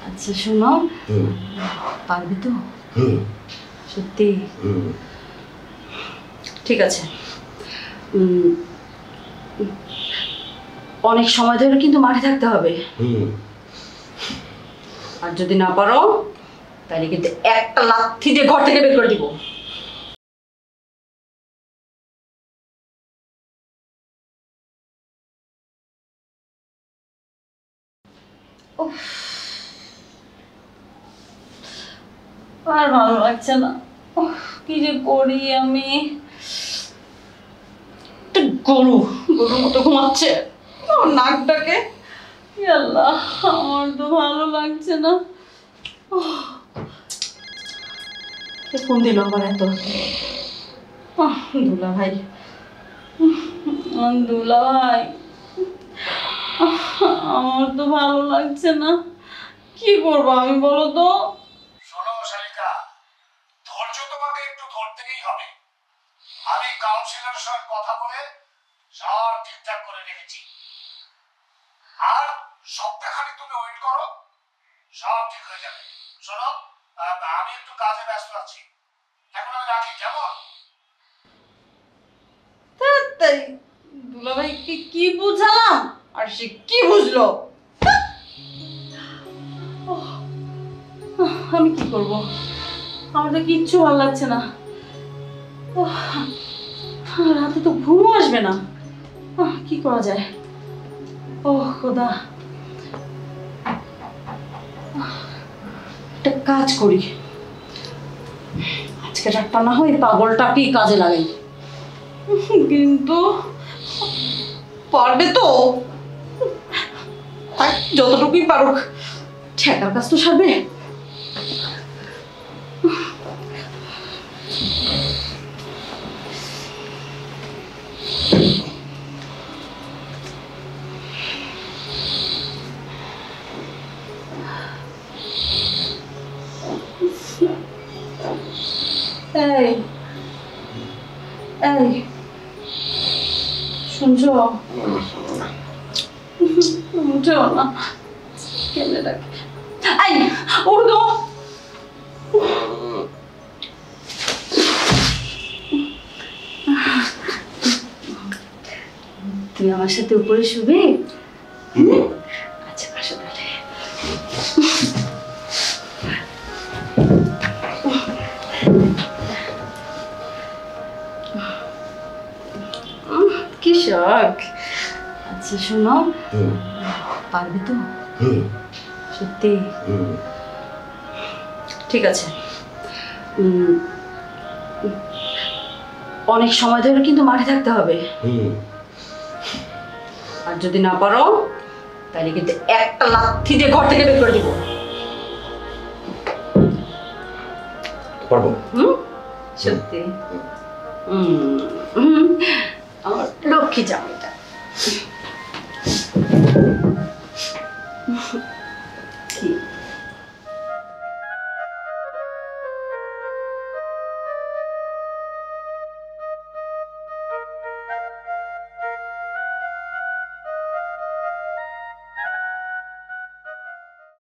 আচ্ছা শোনো, পারবি তো? সত্যি? ঠিক আছে। অনেক সময় ধরে কিন্তু মাঠে থাকতে হবে। আর যদি না পারো তাহলে কিন্তু একটা লাথি দিয়ে ঘর থেকে বের করে দিব। আর ভালো লাগছে না, কি যে করি আমি। গরুর মতো ঘুমাচ্ছে আমার নাকটাকে। আল্লাহ, আমার তো ভালো লাগছে না। ফোন দিল আবার এত। দুলা ভাই, দুলা ভাই, আমার তো ভালো লাগছে না। কি করবো আমি বলো তো? শোনো শালিকা, ধৈর্য তোমাকে একটু ধরতেই হবে। আমি কাউন্সিলরের সঙ্গে কথা বলে সব ঠিকঠাক করে রেখেছি। আর সপ্তাহখানি তুমি ওয়েট করো, সব ঠিক হয়ে যাবে। শোনো, আমি একটু কাজে ব্যস্ত আছি, এখন আমি রাখি, কেমন? দুলা ভাইকে কি বুঝালাম আর সে কি বুঝলো? আমি কি করব? আমার তো কিচ্ছু ভালো লাগছে না। রাতে তো ঘুম আসবে না। কি করা যায়? ও খোদা, একটা কাজ করি, আজকে রাতটা না হয় পাগলটাকেই কাজে লাগাই। কিন্তু পারবে তো? যতটুকুই পারুক, ঠেকার কাজ তো সারবে। এই এই শুনছো? উঠো না, কেমনে ডাকে। এই উঠো। তুমি আমার সাথে উপরে শুবে? আচ্ছা আসো তাহলে। কি শখ। আচ্ছা শোনো, পারবি তো? সত্যি? ঠিক আছে। অনেক সময় ধরে কিন্তু মাঠে থাকতে হবে। আর যদি না পারো তাহলে কিন্তু একটা লাথি দিয়ে ঘর থেকে বের করে দিব। পারবো। সত্যি? আমার লক্ষ্মী জামাইটা।